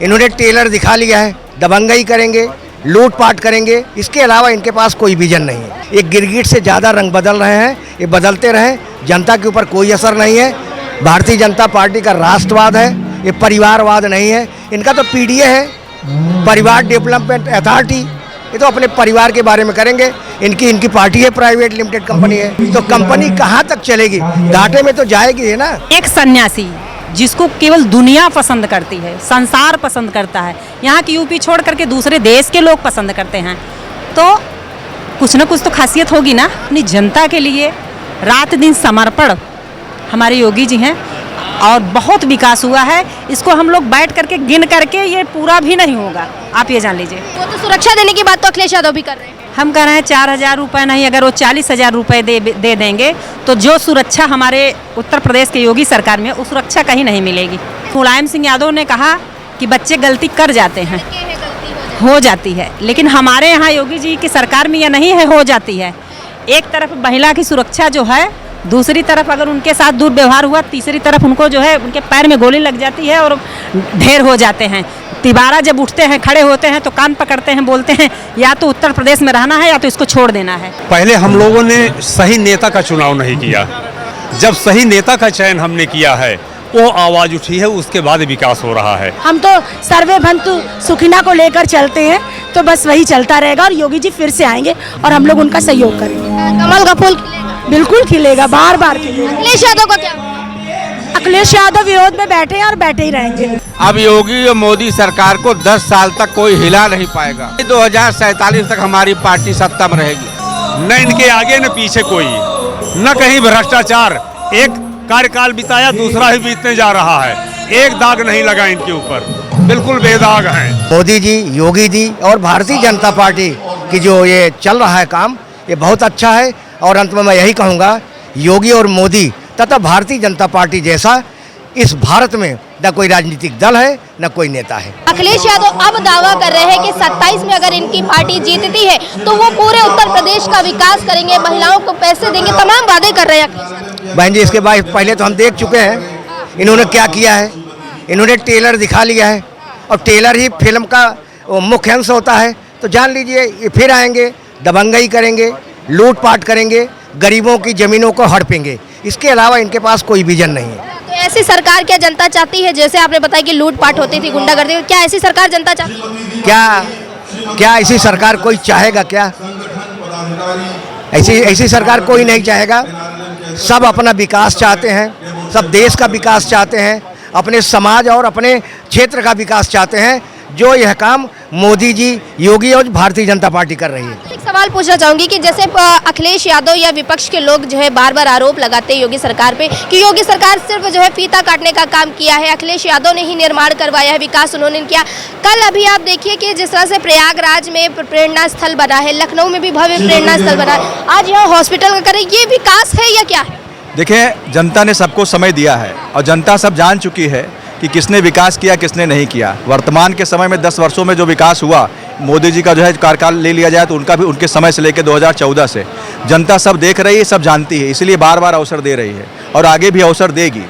इन्होंने टेलर दिखा लिया है, दबंगई करेंगे, लूटपाट करेंगे, इसके अलावा इनके पास कोई विजन नहीं है। ये गिरगिट से ज़्यादा रंग बदल रहे हैं, ये बदलते रहें, जनता के ऊपर कोई असर नहीं है। भारतीय जनता पार्टी का राष्ट्रवाद है, ये परिवारवाद नहीं है। इनका तो पीडीए है, परिवार डेवलपमेंट अथॉरिटी, ये तो अपने परिवार के बारे में करेंगे। इनकी पार्टी है, प्राइवेट लिमिटेड कंपनी है, तो कंपनी कहाँ तक चलेगी, घाटे में तो जाएगी है ना। एक सन्यासी जिसको केवल दुनिया पसंद करती है, संसार पसंद करता है, यहाँ की यूपी छोड़ करके दूसरे देश के लोग पसंद करते हैं, तो कुछ न कुछ तो खासियत होगी ना। अपनी जनता के लिए रात दिन समर्पण हमारे योगी जी हैं और बहुत विकास हुआ है। इसको हम लोग बैठ करके गिन करके ये पूरा भी नहीं होगा, आप ये जान लीजिए। वो तो सुरक्षा देने की बात तो अखिलेश यादव भी कर रहे हैं। हम कह रहे हैं 4,000 रुपये नहीं, अगर वो 40,000 रुपये दे देंगे तो जो सुरक्षा हमारे उत्तर प्रदेश के योगी सरकार में, वो सुरक्षा कहीं नहीं मिलेगी। मुलायम सिंह यादव ने कहा कि बच्चे गलती कर जाते हैं, हो जाती है, लेकिन हमारे यहाँ योगी जी की सरकार में यह नहीं है हो जाती है। एक तरफ महिला की सुरक्षा जो है, दूसरी तरफ अगर उनके साथ दुर्व्यवहार हुआ, तीसरी तरफ उनको जो है उनके पैर में गोली लग जाती है और ढेर हो जाते हैं। तिबारा जब उठते हैं, खड़े होते हैं तो कान पकड़ते हैं, बोलते हैं या तो उत्तर प्रदेश में रहना है या तो इसको छोड़ देना है। पहले हम लोगों ने सही नेता का चुनाव नहीं किया, जब सही नेता का चयन हमने किया है वो आवाज़ उठी है, उसके बाद विकास हो रहा है। हम तो सर्वे भंतु सुखिना को लेकर चलते हैं, तो बस वही चलता रहेगा और योगी जी फिर से आएंगे और हम लोग उनका सहयोग करेंगे। कमल का फूल खिलेगा, बिल्कुल खिलेगा, बार बार खिलेगा। अखिलेश यादव का क्या? अखिलेश यादव विरोध में बैठे हैं और बैठे ही रहेंगे। अब योगी और मोदी सरकार को 10 साल तक कोई हिला नहीं पाएगा। 2047 तक हमारी पार्टी सत्ता में रहेगी। न इनके आगे न पीछे कोई, न कहीं भ्रष्टाचार। एक कार्यकाल बिताया, दूसरा ही बीतने जा रहा है, एक दाग नहीं लगा इनके ऊपर, बिल्कुल बेदाग हैं। मोदी जी, योगी जी और भारतीय जनता पार्टी की जो ये चल रहा है काम, ये बहुत अच्छा है। और अंत में मैं यही कहूँगा, योगी और मोदी तथा भारतीय जनता पार्टी जैसा इस भारत में न कोई राजनीतिक दल है, न कोई नेता है। अखिलेश यादव अब दावा कर रहे हैं कि 27 में अगर इनकी पार्टी जीतती है तो वो पूरे उत्तर प्रदेश का विकास करेंगे, महिलाओं को पैसे देंगे, तमाम वादे कर रहे हैं। बहन जी, इसके बाद पहले तो हम देख चुके हैं इन्होंने क्या किया है। इन्होंने टेलर दिखा लिया है और टेलर ही फिल्म का मुख्य अंश होता है। तो जान लीजिए, ये फिर आएंगे, दबंगई करेंगे, लूटपाट करेंगे, गरीबों की ज़मीनों को हड़पेंगे, इसके अलावा इनके पास कोई विजन नहीं है। तो ऐसी सरकार क्या जनता चाहती है? जैसे आपने बताया कि लूटपाट होती थी, गुंडागर्दी, क्या ऐसी सरकार जनता चाहती है? क्या ऐसी सरकार कोई चाहेगा? क्या ऐसी सरकार कोई नहीं चाहेगा। सब अपना विकास चाहते हैं, सब देश का विकास चाहते हैं, अपने समाज और अपने क्षेत्र का विकास चाहते हैं। जो यह काम मोदी जी, योगी और भारतीय जनता पार्टी कर रही है। एक सवाल पूछना चाहूंगी कि जैसे अखिलेश यादव या विपक्ष के लोग जो है बार बार आरोप लगाते हैं योगी सरकार पे कि योगी सरकार सिर्फ जो है फीता काटने का काम किया है, अखिलेश यादव ने ही निर्माण करवाया है, विकास उन्होंने किया। कल अभी आप देखिए कि जिस तरह से प्रयागराज में प्रेरणा स्थल बना है, लखनऊ में भी भव्य प्रेरणा स्थल बना है, आज यहाँ हॉस्पिटल का करें, ये विकास है या क्या है? देखिए, जनता ने सबको समय दिया है और जनता सब जान चुकी है कि किसने विकास किया, किसने नहीं किया। वर्तमान के समय में 10 वर्षों में जो विकास हुआ, मोदी जी का जो है कार्यकाल ले लिया जाए तो उनका भी उनके समय से लेकर 2014 से जनता सब देख रही है, सब जानती है, इसलिए बार बार अवसर दे रही है और आगे भी अवसर देगी।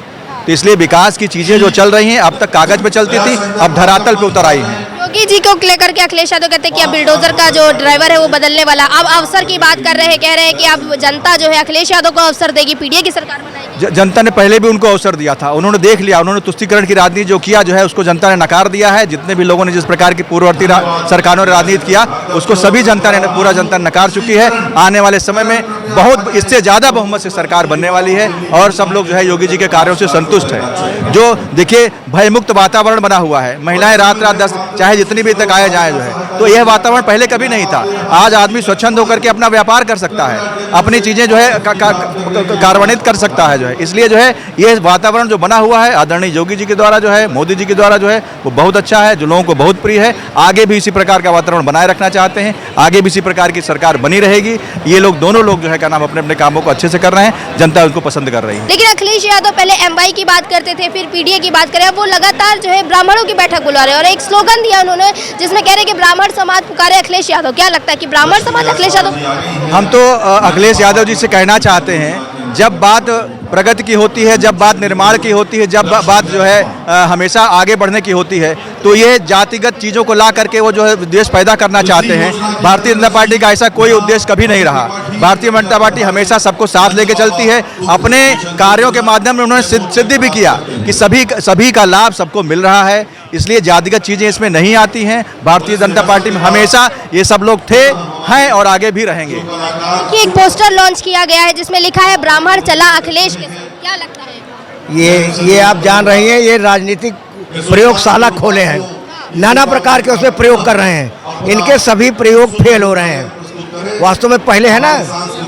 तो इसलिए विकास की चीज़ें जो चल रही हैं, अब तक कागज़ पे चलती थी, अब धरातल पे उतर आई हैं। योगी जी को लेकर के अखिलेश यादव कहते हैं कि अब बिल्डोजर का जो ड्राइवर है वो बदलने वाला, अब अवसर की बात कर रहे हैं, कह रहे हैं कि अब जनता जो है अखिलेश यादव को अवसर देगी, पीडीए की सरकार बनाएगी। जनता ने पहले भी उनको अवसर दिया था, उन्होंने देख लिया, उन्होंने तुष्टीकरण की राजनीति जो किया जो है उसको जनता ने नकार दिया है। जितने भी लोगों ने जिस प्रकार की पूर्ववर्ती सरकारों ने राजनीति किया उसको सभी जनता ने, पूरा जनता ने नकार चुकी है। आने वाले समय में बहुत इससे ज़्यादा बहुमत से सरकार बनने वाली है और सब लोग जो है योगी जी के कार्यों से संतुष्ट है। जो देखिए, भयमुक्त वातावरण बना हुआ है, महिलाएं रात 10 चाहे जितनी भी तक आया जाए जो है, तो यह वातावरण पहले कभी नहीं था। आज आदमी स्वच्छंद होकर के अपना व्यापार कर सकता है, अपनी चीज़ें जो है कार्यान्वित कर सकता है जो है। इसलिए जो है ये वातावरण जो बना हुआ है आदरणीय योगी जी के द्वारा जो है, मोदी जी के द्वारा जो है, वो बहुत अच्छा है, जो लोगों को बहुत प्रिय है। आगे भी इसी प्रकार का वातावरण बनाए रखना चाहते हैं, आगे भी इसी प्रकार की सरकार बनी रहेगी। ये लोग दोनों लोग जो है क्या नाम अपने अपने कामों को अच्छे से कर रहे हैं, जनता उनको पसंद कर रही है। लेकिन अखिलेश यादव पहले एमवाई की बात करते थे, फिर पीडीए की बात करें, अब वो लगातार जो है ब्राह्मणों की बैठक बुला रहे हैं और एक स्लोगन दिया उन्होंने जिसमें कह रहे हैं कि ब्राह्मण समाज पुकारे अखिलेश यादव। क्या लगता है कि ब्राह्मण समाज अखिलेश यादव? हम तो अखिलेश यादव जी से कहना चाहते हैं, जब बात प्रगति की होती है, जब बात निर्माण की होती है, जब बात जो है हमेशा आगे बढ़ने की होती है। तो ये जातिगत चीज़ों को ला करके वो जो है विद्वेष पैदा करना चाहते हैं। भारतीय जनता पार्टी का ऐसा कोई उद्देश्य कभी नहीं रहा। भारतीय जनता पार्टी हमेशा सबको साथ लेके चलती है। अपने कार्यों के माध्यम में उन्होंने सिद्ध भी किया कि सभी का लाभ सबको मिल रहा है, इसलिए जातिगत चीज़ें इसमें नहीं आती हैं। भारतीय जनता पार्टी में हमेशा ये सब लोग थे, हैं और आगे भी रहेंगे। कि एक पोस्टर लॉन्च किया गया है जिसमें लिखा है ब्राह्मण चला अखिलेश के साथ, क्या लगता है? ये आप जान रही हैं, ये राजनीतिक प्रयोगशाला खोले हैं, नाना प्रकार के उसमें प्रयोग कर रहे हैं। इनके सभी प्रयोग फेल हो रहे हैं। वास्तव में पहले है ना,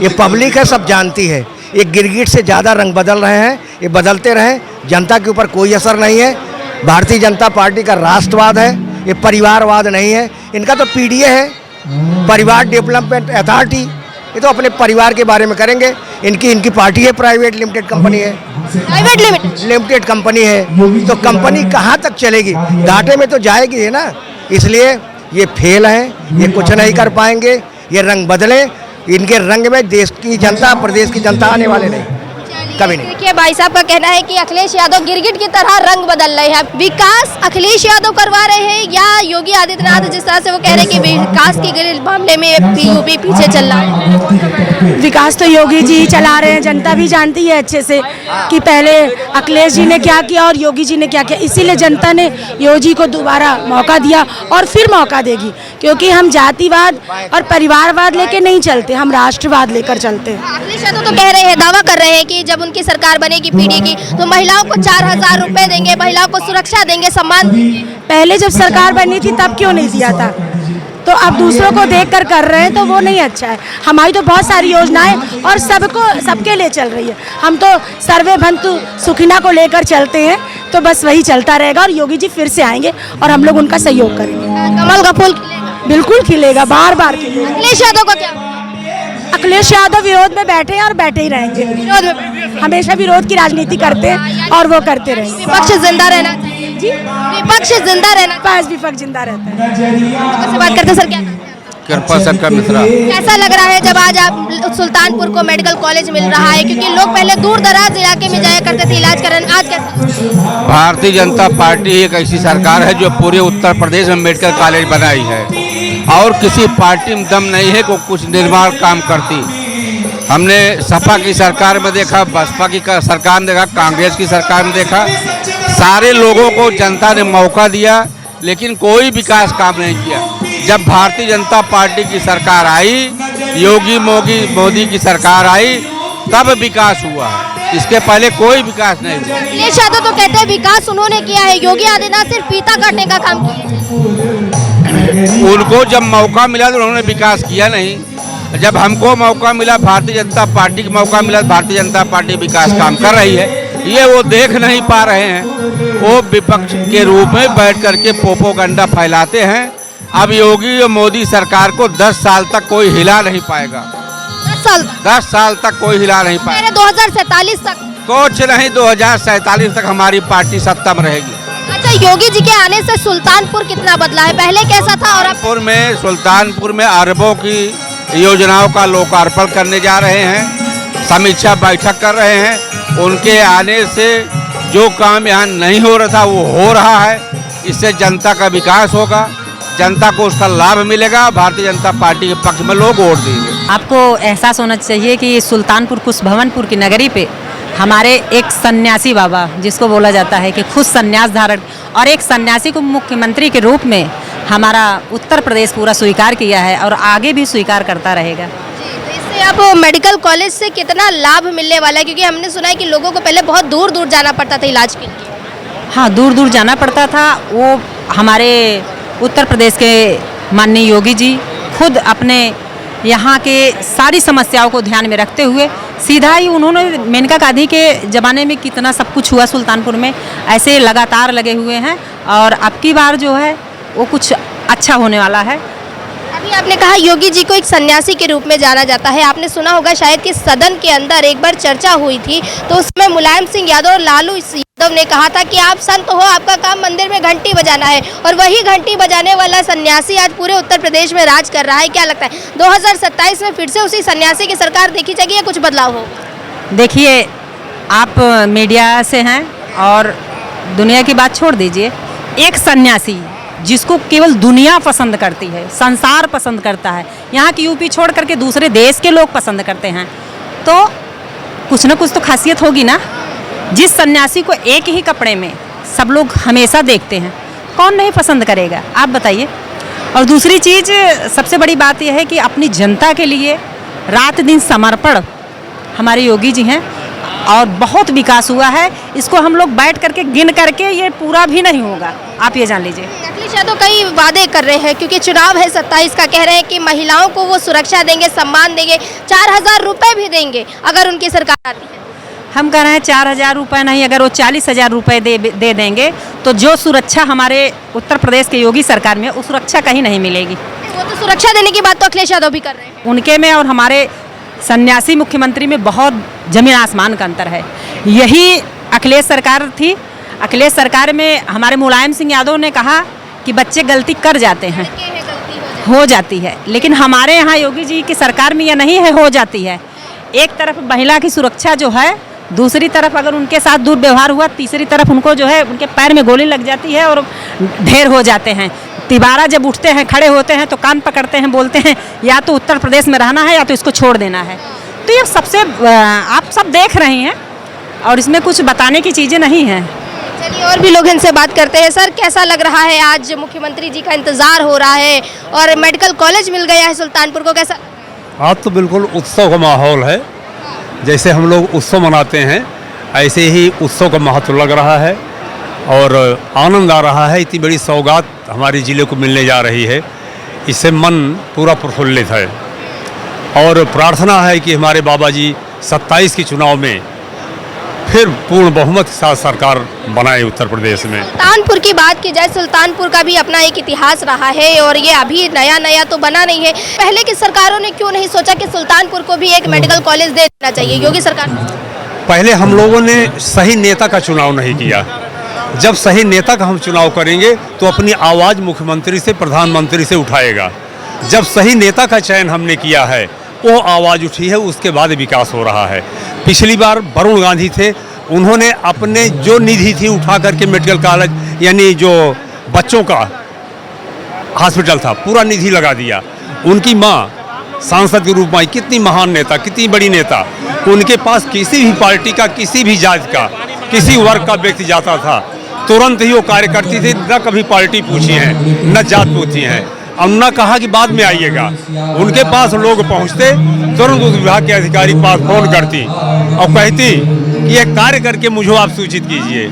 ये पब्लिक है, सब जानती है, ये गिरगिट से ज़्यादा रंग बदल रहे हैं। ये बदलते रहें, जनता के ऊपर कोई असर नहीं है। भारतीय जनता पार्टी का राष्ट्रवाद है, ये परिवारवाद नहीं है। इनका तो पीडीए है, परिवार डेवलपमेंट अथॉरिटी, ये तो अपने परिवार के बारे में करेंगे। इनकी पार्टी है, प्राइवेट लिमिटेड कंपनी है, प्राइवेट लिमिटेड कंपनी है, तो कंपनी कहाँ तक चलेगी? घाटे में तो जाएगी है ना। इसलिए ये फेल हैं, ये कुछ नहीं कर पाएंगे। ये रंग बदलें, इनके रंग में देश की जनता, प्रदेश की जनता आने वाले नहीं, कभी नहीं। देखिए भाई साहब का कहना है कि अखिलेश यादव गिरगिट की तरह रंग बदल रहे हैं। विकास अखिलेश यादव करवा रहे हैं या योगी आदित्यनाथ? जिस तरह से वो कह रहे हैं कि विकास के मामले में यूपी पीछे चल रहा है। विकास तो योगी जी ही चला रहे हैं, जनता भी जानती है अच्छे से कि पहले अखिलेश जी ने क्या किया और योगी जी ने क्या किया। इसीलिए जनता ने योगी जी को दोबारा मौका दिया और फिर मौका देगी, क्योंकि हम जातिवाद और परिवारवाद लेके नहीं चलते, हम राष्ट्रवाद लेकर चलते हैं। अखिलेश यादव तो कह रहे हैं, दावा कर रहे हैं कि जब उनकी सरकार बनेगी पीढ़ी की तो महिलाओं को 4000 रुपए देंगे, महिलाओं को सुरक्षा देंगे, सम्मान देंगे। पहले जब सरकार बनी थी तब क्यों नहीं दिया था? तो अब दूसरों को देखकर कर रहे हैं तो वो नहीं अच्छा है। हमारी तो बहुत सारी योजनाएं और सबके लिए चल रही है। हम तो सर्वे भंतु सुखिना को लेकर चलते हैं, तो बस वही चलता रहेगा और योगी जी फिर से आएंगे और हम लोग उनका सहयोग करेंगे। कमल का फूल खिलेगा, बिल्कुल खिलेगा, बार बार खिलेगा। अखिलेश यादव का क्या? अखिलेश यादव विरोध में बैठे हैं और बैठे ही रहेंगे। विरोध में हमेशा विरोध की राजनीति करते हैं और वो करते रहेंगे। विपक्ष जिंदा रहना चाहिए जी, विपक्ष जिंदा रहना। पास विपक्ष जिंदा रहता है। से बात करते सर, क्या कहते हैं? कृपा शंकर मिश्रा। कैसा लग रहा है जब आज आप सुल्तानपुर को मेडिकल कॉलेज मिल रहा है? क्योंकि लोग पहले दूर दराज इलाके में जाया करते थे इलाज कराने, आज कैसा? भारतीय जनता पार्टी एक ऐसी सरकार है जो पूरे उत्तर प्रदेश में मेडिकल कॉलेज बनाई है और किसी पार्टी में दम नहीं है को कुछ निर्माण काम करती। हमने सपा की सरकार में देखा, बसपा की सरकार में देखा, कांग्रेस की सरकार में देखा, सारे लोगों को जनता ने मौका दिया लेकिन कोई विकास काम नहीं किया। जब भारतीय जनता पार्टी की सरकार आई, योगी मोदी की सरकार आई, तब विकास हुआ है, इसके पहले कोई विकास नहीं हुआ। अखिलेश यादव तो कहते हैं विकास उन्होंने किया है, योगी आदित्यनाथ सिर्फ फीता काटने का काम किया। उनको जब मौका मिला तो उन्होंने विकास किया नहीं। जब हमको मौका मिला, भारतीय जनता पार्टी को मौका मिला, भारतीय जनता पार्टी विकास काम कर रही है। ये वो देख नहीं पा रहे हैं, वो विपक्ष के रूप में बैठ करके प्रोपेगेंडा फैलाते हैं। अब योगी और मोदी सरकार को 10 साल तक कोई हिला नहीं पाएगा। 10 साल तक कोई हिला नहीं पाएगा। 2047 तक कुछ नहीं, 2047 तक हमारी पार्टी सत्ता में रहेगी। अच्छा, योगी जी के आने से सुल्तानपुर कितना बदला है? पहले कैसा था और अब? सुल्तानपुर में अरबों की योजनाओं का लोकार्पण करने जा रहे हैं, समीक्षा बैठक कर रहे हैं। उनके आने से जो काम यहाँ नहीं हो रहा था वो हो रहा है। इससे जनता का विकास होगा, जनता को उसका लाभ मिलेगा। भारतीय जनता पार्टी के पक्ष में लोग वोट देंगे। आपको एहसास होना चाहिए कि सुल्तानपुर कुशभवनपुर की नगरी पे हमारे एक सन्यासी बाबा, जिसको बोला जाता है कि खुद सन्यास धारण, और एक सन्यासी को मुख्यमंत्री के रूप में हमारा उत्तर प्रदेश पूरा स्वीकार किया है और आगे भी स्वीकार करता रहेगा। इससे आप मेडिकल कॉलेज से कितना लाभ मिलने वाला है? क्योंकि हमने सुना है कि लोगों को पहले बहुत दूर दूर जाना पड़ता था इलाज के लिए। हाँ, दूर दूर जाना पड़ता था। वो हमारे उत्तर प्रदेश के माननीय योगी जी खुद अपने यहाँ के सारी समस्याओं को ध्यान में रखते हुए सीधा ही उन्होंने मेनका गांधी के ज़माने में कितना सब कुछ हुआ सुल्तानपुर में, ऐसे लगातार लगे हुए हैं और अब की बार जो है वो कुछ अच्छा होने वाला है। अभी आपने कहा योगी जी को एक सन्यासी के रूप में जाना जाता है। आपने सुना होगा शायद कि सदन के अंदर एक बार चर्चा हुई थी तो उसमें मुलायम सिंह यादव और लालू यादव ने कहा था कि आप संत हो, आपका काम मंदिर में घंटी बजाना है, और वही घंटी बजाने वाला सन्यासी आज पूरे उत्तर प्रदेश में राज कर रहा है। क्या लगता है 2027 में फिर से उसी सन्यासी की सरकार देखी जाएगी या कुछ बदलाव हो? देखिए, आप मीडिया से हैं और दुनिया की बात छोड़ दीजिए, एक सन्यासी जिसको केवल दुनिया पसंद करती है, संसार पसंद करता है, यहाँ की यूपी छोड़ करके दूसरे देश के लोग पसंद करते हैं, तो कुछ ना कुछ तो खासियत होगी ना। जिस सन्यासी को एक ही कपड़े में सब लोग हमेशा देखते हैं, कौन नहीं पसंद करेगा, आप बताइए। और दूसरी चीज़ सबसे बड़ी बात यह है कि अपनी जनता के लिए रात दिन समर्पण हमारे योगी जी हैं और बहुत विकास हुआ है। इसको हम लोग बैठ करके गिन करके ये पूरा भी नहीं होगा, आप ये जान लीजिए। अखिलेश यादव कई वादे कर रहे हैं क्योंकि चुनाव है 27 का, कह रहे हैं कि महिलाओं को वो सुरक्षा देंगे, सम्मान देंगे, 4000 रुपये भी देंगे अगर उनकी सरकार आती है। हम कह रहे हैं 4000 रुपये नहीं, अगर वो 40,000 रुपये दे देंगे तो जो सुरक्षा हमारे उत्तर प्रदेश के योगी सरकार में, उस सुरक्षा कहीं नहीं मिलेगी। वो तो सुरक्षा देने की बात तो अखिलेश यादव भी कर रहे हैं। उनके में और हमारे सन्यासी मुख्यमंत्री में बहुत जमीन आसमान का अंतर है। यही अखिलेश सरकार थी, अखिलेश सरकार में हमारे मुलायम सिंह यादव ने कहा कि बच्चे गलती कर जाते हैं, हो जाती है, लेकिन हमारे यहाँ योगी जी की सरकार में यह नहीं है हो जाती है। एक तरफ महिला की सुरक्षा जो है, दूसरी तरफ अगर उनके साथ दुर्व्यवहार हुआ, तीसरी तरफ उनको जो है उनके पैर में गोली लग जाती है और ढेर हो जाते हैं। तिवारा जब उठते हैं, खड़े होते हैं तो कान पकड़ते हैं, बोलते हैं या तो उत्तर प्रदेश में रहना है या तो इसको छोड़ देना है। तो ये सबसे आप सब देख रहे हैं और इसमें कुछ बताने की चीज़ें नहीं हैं। चलिए और भी लोग इनसे बात करते हैं। सर, कैसा लग रहा है, आज मुख्यमंत्री जी का इंतजार हो रहा है और मेडिकल कॉलेज मिल गया है सुल्तानपुर को, कैसा? आज तो बिल्कुल उत्सव का माहौल है। जैसे हम लोग उत्सव मनाते हैं ऐसे ही उत्सव का महत्व लग रहा है और आनंद आ रहा है। इतनी बड़ी सौगात हमारे ज़िले को मिलने जा रही है, इससे मन पूरा प्रफुल्लित है और प्रार्थना है कि हमारे बाबा जी 27 के चुनाव में फिर पूर्ण बहुमत के साथ सरकार बनाए उत्तर प्रदेश में। सुल्तानपुर की बात की जाए, सुल्तानपुर का भी अपना एक इतिहास रहा है और ये अभी नया तो बना नहीं है। पहले की सरकारों ने क्यों नहीं सोचा कि सुल्तानपुर को भी एक मेडिकल कॉलेज दे देना चाहिए, योगी सरकार? पहले हम लोगों ने सही नेता का चुनाव नहीं किया। जब सही नेता का हम चुनाव करेंगे तो अपनी आवाज़ मुख्यमंत्री से, प्रधानमंत्री से उठाएगा। जब सही नेता का चयन हमने किया है, वो आवाज़ उठी है, उसके बाद विकास हो रहा है। पिछली बार वरुण गांधी थे, उन्होंने अपने जो निधि थी उठा करके मेडिकल कॉलेज यानी जो बच्चों का हॉस्पिटल था पूरा निधि लगा दिया। उनकी माँ सांसद के रूप में आई, कितनी महान नेता, कितनी बड़ी नेता। उनके पास किसी भी पार्टी का, किसी भी जात का, किसी वर्ग का व्यक्ति जाता था, तुरंत ही वो कार्य करती थी, न कभी पार्टी पूछी है, न जात पूछी है, और न कहा कि बाद में आइएगा। उनके पास लोग पहुंचते, तुरंत उस विभाग के अधिकारी के पास फोन करती और कहती कि ये कार्य करके मुझे आप सूचित कीजिए।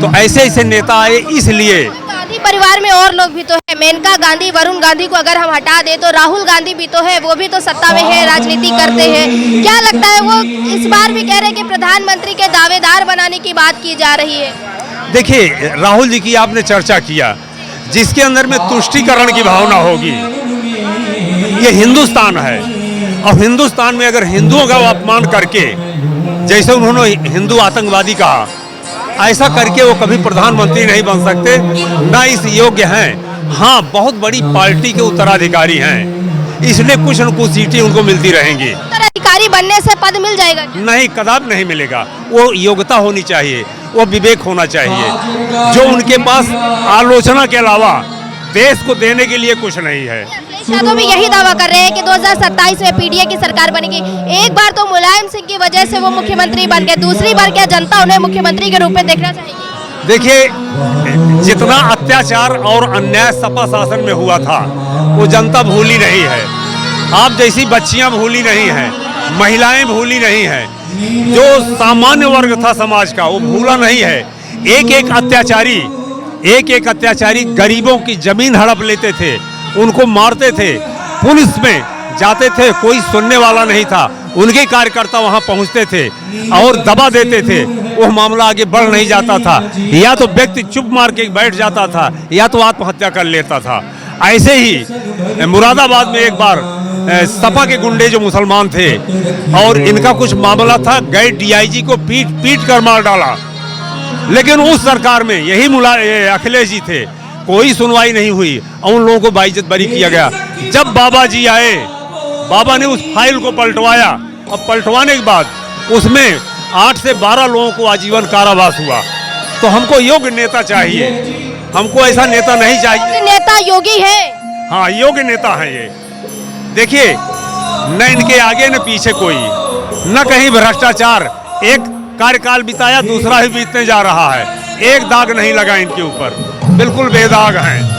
तो ऐसे ऐसे नेता आए, इसलिए गांधी परिवार में और लोग भी तो है। मेनका गांधी, वरुण गांधी को अगर हम हटा दें तो राहुल गांधी भी तो है, वो भी तो सत्ता में है, राजनीति करते हैं। क्या लगता है, वो इस बार भी कह रहे हैं कि प्रधानमंत्री के दावेदार बनाने की बात की जा रही है? देखिए, राहुल जी की आपने चर्चा किया, जिसके अंदर में तुष्टीकरण की भावना होगी। ये हिंदुस्तान है और हिंदुस्तान में अगर हिंदुओं का अपमान करके, जैसे उन्होंने हिंदू आतंकवादी कहा, ऐसा करके वो कभी प्रधानमंत्री नहीं बन सकते, ना इस योग्य हैं। हाँ, बहुत बड़ी पार्टी के उत्तराधिकारी हैं, इसलिए कुछ न कुछ सीटें उनको मिलती रहेंगी। उत्तराधिकारी बनने से पद मिल जाएगा? नहीं, कदापि नहीं मिलेगा। वो योग्यता होनी चाहिए, वो विवेक होना चाहिए, जो उनके पास आलोचना के अलावा देश को देने के लिए कुछ नहीं है। अखिलेश यादव भी यही दावा कर रहे हैं कि 2027 में पीडीए की सरकार बनेगी। एक बार तो मुलायम सिंह की वजह से वो मुख्यमंत्री बन गए, दूसरी बार क्या जनता उन्हें मुख्यमंत्री के रूप में देखना चाहेगी? देखिए, जितना अत्याचार और अन्याय सपा शासन में हुआ था वो जनता भूली नहीं है। आप जैसी बच्चियां भूली नहीं हैं, महिलाएं भूली नहीं हैं, जो सामान्य वर्ग था समाज का वो भूला नहीं है। एक एक अत्याचारी गरीबों की जमीन हड़प लेते थे, उनको मारते थे, पुलिस में जाते थे, कोई सुनने वाला नहीं था। उनके कार्यकर्ता वहां पहुंचते थे और दबा देते थे, वो मामला आगे बढ़ नहीं जाता था। या तो व्यक्ति चुप मार के बैठ जाता था या तो आत्महत्या कर लेता था। ऐसे ही मुरादाबाद में एक बार सपा के गुंडे जो मुसलमान थे और इनका कुछ मामला था, गए डीआईजी को पीट कर मार डाला। लेकिन उस सरकार में यही अखिलेश जी थे, कोई सुनवाई नहीं हुई और उन लोगों को बाइज्जत बरी किया गया। जब बाबा जी आए, बाबा ने उस फाइल को पलटवाया और पलटवाने के बाद उसमें 8 से 12 लोगों को आजीवन कारावास हुआ। तो हमको योग्य नेता चाहिए, हमको ऐसा नेता नहीं चाहिए। नेता योगी है। हाँ, योग्य नेता है ये। देखिए, न इनके आगे न पीछे कोई, न कहीं भ्रष्टाचार। एक कार्यकाल बिताया, दूसरा ही बीतने जा रहा है, एक दाग नहीं लगा इनके ऊपर, बिल्कुल बेदाग हैं।